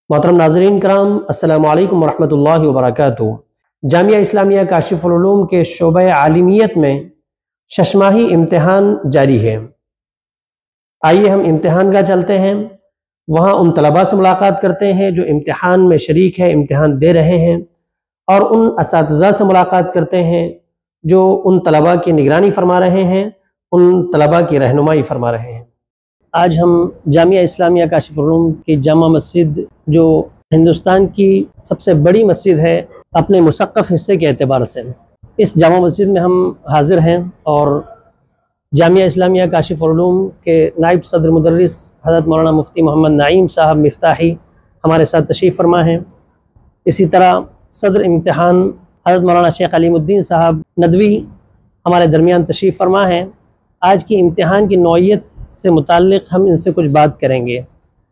मोहतरम नाज़रीन कराम, अस्सलामु अलैकुम वरहमतुल्लाहि वबरकातुहू। जामिया इस्लामिया काशिफुल उलूम के शोबे आलिमियत में शशमाही इम्तिहान जारी है। आइए हम इम्तिहान का चलते हैं, वहाँ उन तलबा से मुलाकात करते हैं जो इम्तिहान में शरीक है, इम्तिहान दे रहे हैं, और उन असातिज़ा से मुलाकात करते हैं जो उन तलबा की निगरानी फरमा रहे हैं, उन तलबा की रहनुमाई फरमा रहे हैं। आज हम जामिया इस्लामिया काशिफुल उलूम की जामा मस्जिद, जो हिंदुस्तान की सबसे बड़ी मस्जिद है अपने मुसक्क़फ़ हिस्से के एतबार से, इस जामा मस्जिद में हम हाज़िर हैं और जामिया इस्लामिया काशिफुल उलूम के नायब सदर मुदर्रिस हज़रत मौलाना मुफ्ती मोहम्मद नईम साहब मिफ्ताही हमारे साथ तशरीफ़ फरमा हैं। इसी तरह सदर इम्तिहान हज़रत मौलाना शेख अलीमुद्दीन साहब नदवी हमारे दरमियान तशरीफ़ फरमा हैं। आज की इम्तिहान की नौइयत से मुताल्लिक़ हम इनसे कुछ बात करेंगे।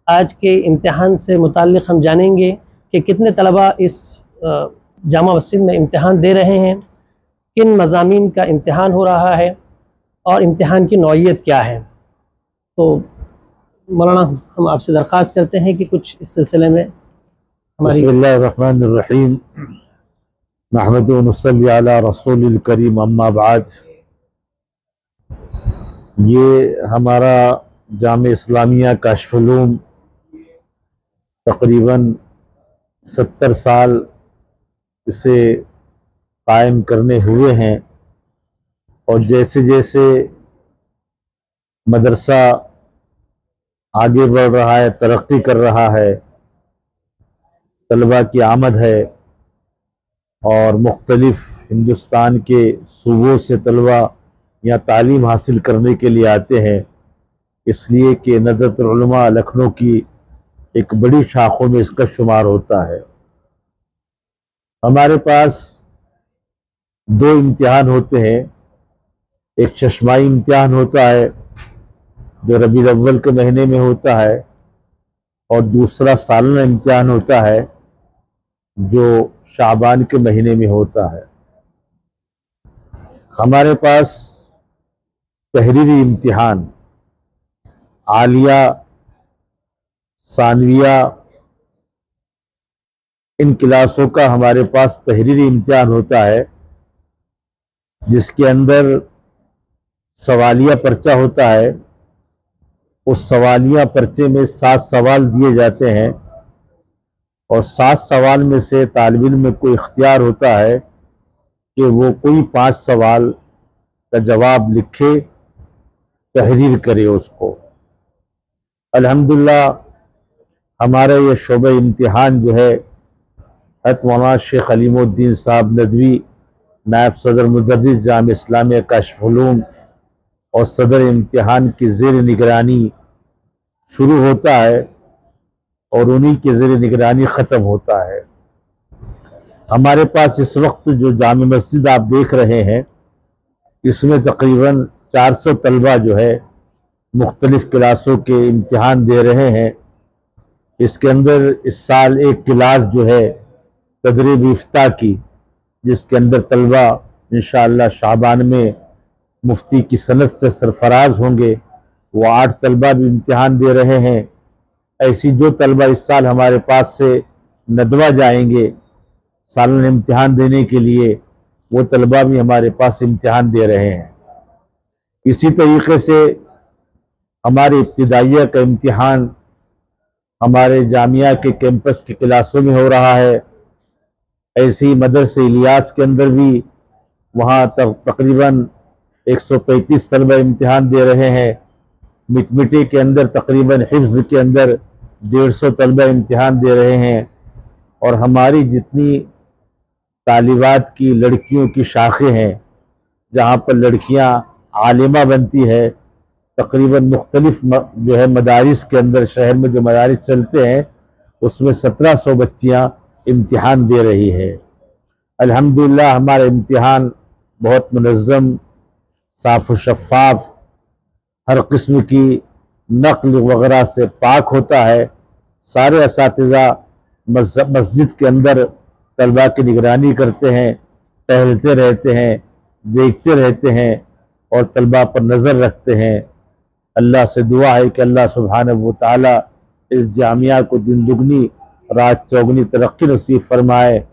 आज के इम्तिहान से मुताल्लिक़ हम जानेंगे कि कितने तलबा इस जामा मस्जिद में इम्तिहान दे रहे हैं, किन मज़ामीन का इम्तिहान हो रहा है और इम्तिहान की नौइयत क्या है। तो मौलाना, हम आपसे दरख्वास्त करते हैं कि कुछ इस सिलसिले में हमारी। बिस्मिल्लाहिर्रहमानिर्रहीम, नहमदुहु व नुसल्ली अला रसूलिल करीम, अम्मा बाद। ये हमारा जामिया इस्लामिया काशिफुल उलूम तकरीबन 70 साल इसे कायम करने हुए हैं, और जैसे जैसे मदरसा आगे बढ़ रहा है, तरक्की कर रहा है, तलबा की आमद है और मुख्तलिफ हिंदुस्तान के सूबों से तलबा यहाँ तालीम हासिल करने के लिए आते हैं, इसलिए कि नज़रतुल उलमा लखनऊ की एक बड़ी शाखों में इसका शुमार होता है। हमारे पास 2 इम्तिहान होते हैं। एक चश्माई इम्तिहान होता है जो रबीउल अव्वल के महीने में होता है, और दूसरा सालाना इम्तिहान होता है जो शाबान के महीने में होता है। हमारे पास तहरीरी इम्तिहान, आलिया, सानविया, इन क्लासों का हमारे पास तहरीरी इम्तिहान होता है, जिसके अंदर सवालिया पर्चा होता है। उस सवालिया पर्चे में 7 सवाल दिए जाते हैं, और 7 सवाल में से तालिब इल्म में कोई इख्तियार होता है कि वो कोई 5 सवाल का जवाब लिखे, तहरीर करे उसको। अल्हम्दुलिल्लाह हमारा ये शोबे इम्तिहान जो है, हज़रत मौलाना शेख अलीमुद्दीन साहब नदवी, नायब सदर मुदर्रिस जामिया इस्लामिया काशिफुल उलूम और सदर इम्तिहान की ज़ेर निगरानी शुरू होता है और उन्हीं के ज़ेर निगरानी ख़त्म होता है। हमारे पास इस वक्त जो जामा मस्जिद आप देख रहे हैं, इसमें तकरीबन 400 तलबा जो है मुख्तलिफ़ क्लासों के इम्तिहान दे रहे हैं। इसके अंदर इस साल एक क्लास जो है तदरीब इफ्ता की, जिसके अंदर तलबा इंशाअल्लाह शाबान में मुफ्ती की सनद से सरफराज होंगे, वो 8 तलबा भी इम्तिहान दे रहे हैं। ऐसी जो तलबा इस साल हमारे पास से नदवा जाएंगे सालाना इम्तिहान देने के लिए, वो तलबा भी हमारे पास इम्तिहान दे रहे हैं। इसी तरीके से हमारे इब्तिदाइया का इम्तिहान हमारे जामिया के कैंपस की क्लासों में हो रहा है। ऐसे ही मदरसे इलियास के अंदर भी वहाँ तकरीबन 135 तलबा इम्तिहान दे रहे हैं। मिटमिटी के अंदर तकरीबन हिफ्ज़ के अंदर 150 तलबा इम्तिहान दे रहे हैं। और हमारी जितनी तालिबात की लड़कियों की शाखें हैं, जहाँ पर लड़कियाँ आलिमा बनती है, तकरीबन मुख्तलिफ जो है मदारिस के अंदर, शहर में जो मदारिस चलते हैं, उसमें 1700 बच्चियाँ इम्तिहान दे रही है। अल्हम्दुलिल्लाह हमारा इम्तिहान बहुत मुनज़्ज़म, साफ़ व शफ़ाफ़, हर किस्म की नक़ल वगैरह से पाक होता है। सारे असातिज़ा मस्जिद के अंदर तलबा की निगरानी करते हैं, टहलते रहते हैं, देखते रहते हैं और तलबा पर नज़र रखते हैं। अल्लाह से दुआ है कि अल्लाह सुब्हानहू व तआला इस जामिया को दिन दुगनी रात चौगनी तरक्की नसीब फरमाए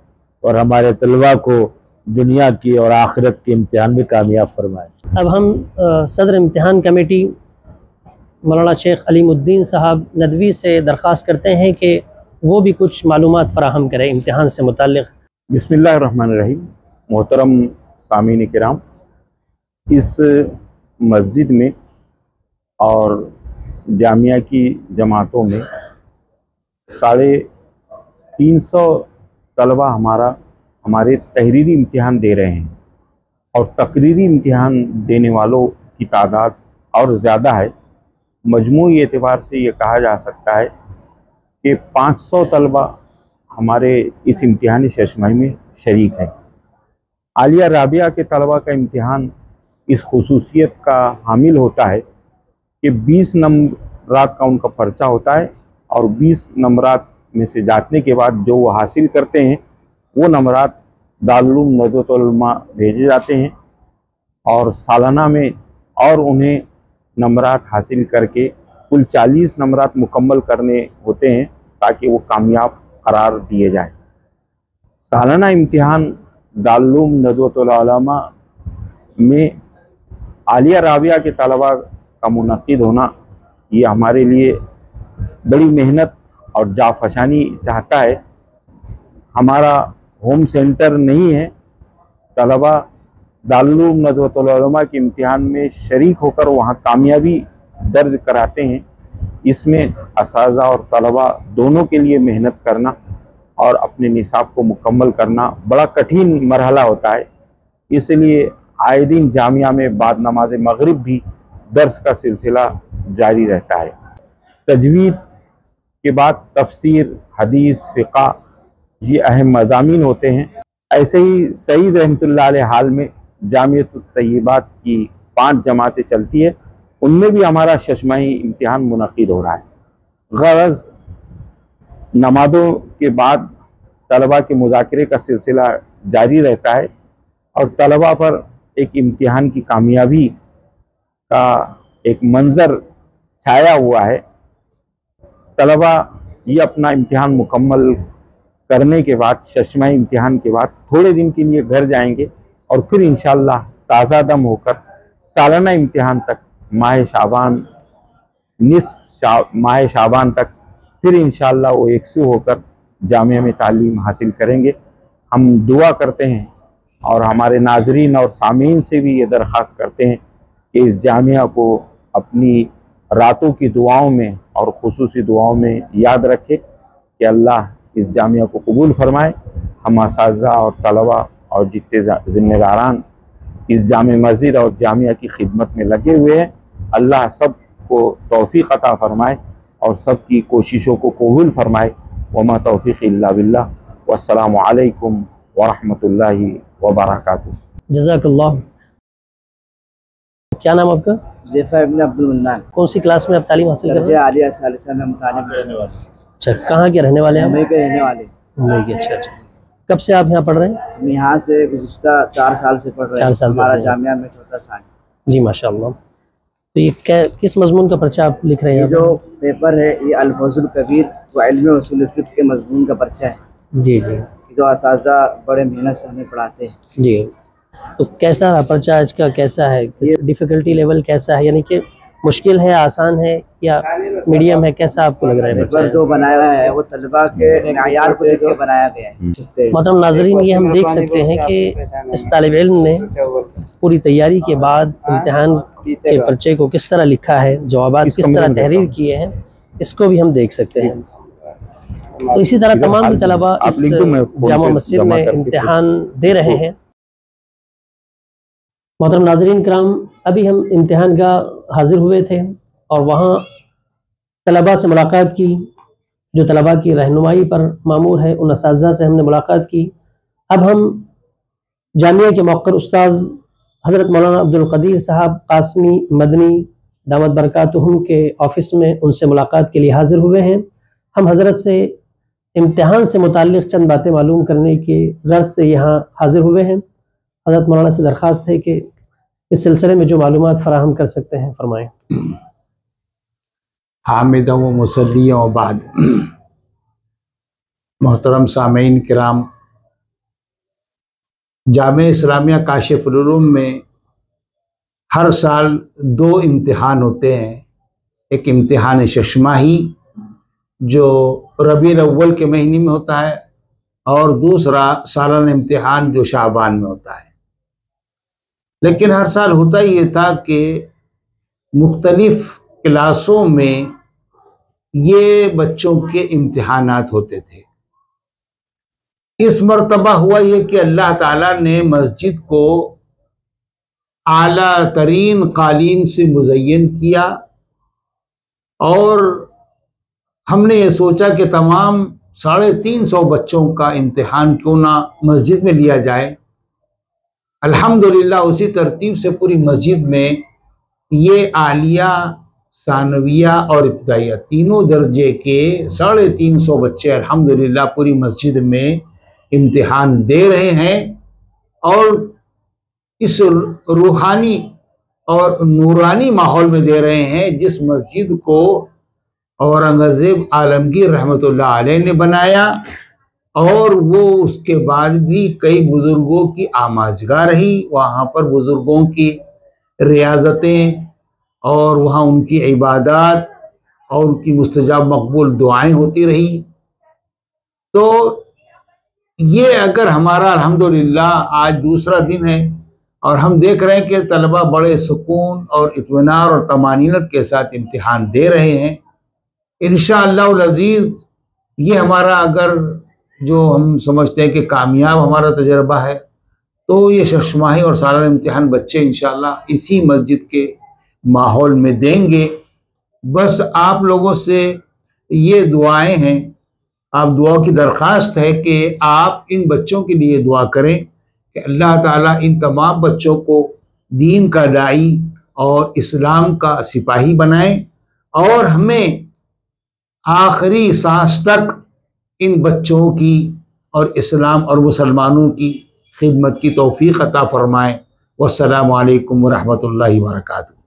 और हमारे तलबा को दुनिया की और आखिरत के इम्तिहान में कामयाब फरमाए। अब हम सदर इम्तिहान कमेटी मौलाना शेख अलीमुद्दीन साहब नदवी से दरख्वास्त करते हैं कि वो भी कुछ मालूमात फ़राहम करें इम्तिहान से मुताल्लिक़। बिस्मिल्लाहिर्रहमानिर्रहीम। मोहतरम सामीन किराम, इस मस्जिद में और जामिया की जमातों में 350 तलबा हमारे तहरीरी इम्तिहान दे रहे हैं और तकरीरी इम्तिहान देने वालों की तादाद और ज़्यादा है। मजमूई एतबार से ये कहा जा सकता है कि 500 तलबा हमारे इस इम्तिहानी शशमाही में शरीक हैं। आलिया राबिया के तलबा का इम्तिहान इस खुसूसियत का हामिल होता है कि 20 नंबरात का उनका पर्चा होता है और 20 नंबरात में से जाने के बाद जो वो हासिल करते हैं वो नंबरात दारुल उलूम नज़रतुल उलमा भेजे जाते हैं और सालाना में और उन्हें नंबरात हासिल करके कुल 40 नंबरात मुकम्मल करने होते हैं ताकि वो कामयाब करार दिए जाए। सालाना इम्तिहान दारुल उलूम नज़रतुल उलमा में आलिया राबिया के तलबा का मुनक़िद होना ये हमारे लिए बड़ी मेहनत और जाफशानी चाहता है। हमारा होम सेंटर नहीं है, तलबा दारुल उलूम नज़रतुल उलमा के इम्तिहान में शरीक होकर वहाँ कामयाबी दर्ज कराते हैं। इसमें असातिज़ा और तलबा दोनों के लिए मेहनत करना और अपने निसाब को मुकम्मल करना बड़ा कठिन मरहला होता है। इसलिए आए दिन जामिया में बाद नमाज मगरिब भी दर्स का सिलसिला जारी रहता है। तजवीद के बाद तफसीर, हदीस, फ़िक़ा ये अहम मज़ामीन होते हैं। ऐसे ही सईद रहमतुल्लाह अलैह हाल में जामियतुत तय्यबात की 5 जमातें चलती है, उनमें भी हमारा शशमाही इम्तिहान मुनक़िद हो रहा है। ग़रज़ नमाज़ों के बाद तलबा के मुज़ाकरे का सिलसिला जारी रहता है और तलबा पर एक इम्तिहान की कामयाबी का एक मंज़र छाया हुआ है। तलबा ये अपना इम्तिहान मुकम्मल करने के बाद, शशमाही इम्तिहान के बाद थोड़े दिन के लिए घर जाएंगे और फिर इंशाअल्लाह ताज़ा दम होकर सालाना इम्तिहान तक माह शाबान तक फिर इंशाअल्लाह वो एकसू होकर जामिया में तालीम हासिल करेंगे। हम दुआ करते हैं और हमारे नाजरीन और सामीन से भी ये दरख्वास्त करते हैं कि इस जामिया को अपनी रातों की दुआओं में और खुसूसी दुआओं में याद रखे कि अल्लाह इस जामिया को कबूल फरमाए। हम असातिज़ा और तलबा और जितने ज़िम्मेदारान इस जामे मस्जिद और जामिया की खिदमत में लगे हुए हैं, अल्लाह सब को तौफ़ीक़ अता फरमाए और सब की कोशिशों को कबूल फरमाए। वमा तौफ़ीक़ इल्ला बिल्लाह। वस्सलामु अलैकुम वरहमतुल्लाहि वबरकातुहू। जज़ाकल्लाह। क्या नाम आपका? ज़ैफ़ा इब्न अब्दुल मन्नान। कौन सी क्लास में आप तालीम हासिल कर रहे हैं? आलिया सालिसा में हम तालीम करने वाले। अच्छा, कहाँ के रहने वाले हैं? मुंबई के रहने वाले। मुंबई के। अच्छा अच्छा। कब से आप यहाँ पढ़ रहे हैं? हम यहाँ से गुज़िश्ता 4 साल से पढ़ रहे हैं। 4 साल से हमारा पढ़ रहे हैं। जामिया में चौथा साल। जी माशाअल्लाह। तो ये किस मजमून का पर्चा आप लिख रहे हैं? ये जो पेपर है ये अल-फज़्ल कबीर व इल्म उसूल फ़िक़्ह के मजमून का पर्चा है। जी जी। जो असातिज़ा बड़े मेहनत से हमें पढ़ाते हैं। जी। तो कैसा रहा पर्चा आज का? कैसा है? डिफ़िकल्टी लेवल कैसा है? यानी कि मुश्किल है, आसान है या मीडियम है? कैसा आपको लग रहा है पर्चा? पेपर जो बनाया हुआ है वो तलबा के मयार को देख के बनाया गया है। मोहतरम नाज़रीन, ये हम देख सकते हैं कि इस तालिब इल्म ने पूरी तैयारी के बाद इम्तिहान के पर्चे को किस तरह लिखा है, जवाबात किस तरह तहरीर किए हैं, इसको भी हम देख सकते हैं। तो इसी तरह तमाम भी तलबा इस जामा मस्जिद में इम्तिहान दे रहे हैं। मोहतरम नाज़रीन किराम, अभी हम इम्तिहान का हाजिर हुए थे और वहाँ तलबा से मुलाकात की, जो तलबा की रहनुमाई पर मामूर है, उन असातिज़ा से हमने मुलाकात की। अब हम जामिया के मौक़र उस्ताज़ हज़रत मौलाना अब्दुल क़दीर साहब क़ासमी मदनी दामत बरकातुहुम के ऑफ़िस में उनसे मुलाकात के लिए हाजिर हुए हैं। हम हज़रत से इम्तिहान से मुताल्लिक़ चंद बातें मालूम करने के गर्ज़ से यहाँ हाजिर हुए हैं। हज़रत मौलाना से दरख्वास्त है कि इस सिलसिले में जो मालूमात फ़राहम कर सकते हैं फरमाएँ। हामिदों व मुसल्लियों बाद मोहतरम सामीन किराम, जामिया इस्लामिया काशिफुल उलूम में हर साल 2 इम्तिहान होते हैं। एक इम्तिहान शशमाही जो रबीउल अव्वल के महीने में होता है, और दूसरा सालाना इम्तिहान जो शाबान में होता है। लेकिन हर साल होता ये था कि मुख्तलिफ क्लासों में ये बच्चों के इम्तिहानात होते थे। इस मर्तबा हुआ ये कि अल्लाह ताला ने मस्जिद को आला तरीन कालीन से मुज़य्यन किया, और हमने ये सोचा कि तमाम 350 बच्चों का इम्तिहान क्यों ना मस्जिद में लिया जाए। अल्हम्दुलिल्लाह उसी तरतीब से पूरी मस्जिद में ये आलिया, सानविया और इब्तिदाइया तीनों दर्जे के 350 बच्चे अल्हम्दुलिल्लाह पूरी मस्जिद में इम्तिहान दे रहे हैं। और इस रूहानी और नूरानी माहौल में दे रहे हैं जिस मस्जिद को औरंगज़ेब आलमगीर रहमतुल्लाह अलैह ने बनाया, और वो उसके बाद भी कई बुजुर्गों की आमाजगाह रही। वहाँ पर बुजुर्गों की रियाजतें और वहाँ उनकी इबादत और उनकी मुस्तजाब मकबूल दुआएं होती रही। तो ये अगर हमारा अल्हम्दुलिल्लाह आज दूसरा दिन है और हम देख रहे हैं कि तलबा बड़े सुकून और इत्मीनान और तमानीनत के साथ इम्तिहान दे रहे हैं, इंशाअल्लाह अज़ीज़ ये हमारा अगर जो हम समझते हैं कि कामयाब हमारा तजर्बा है, तो ये शशमाही और सालाना इम्तिहान बच्चे इंशाअल्लाह इसी मस्जिद के माहौल में देंगे। बस आप लोगों से ये दुआएं हैं, आप दुआ की दरख्वास्त है कि आप इन बच्चों के लिए दुआ करें कि अल्लाह ताला इन तमाम बच्चों को दीन का दाई और इस्लाम का सिपाही बनाए, और हमें आखिरी सांस तक इन बच्चों की और इस्लाम और मुसलमानों की खिदमत की तौफीक अता फरमाए। वस्सलामु अलैकुम व रहमतुल्लाहि व बरकातुहू।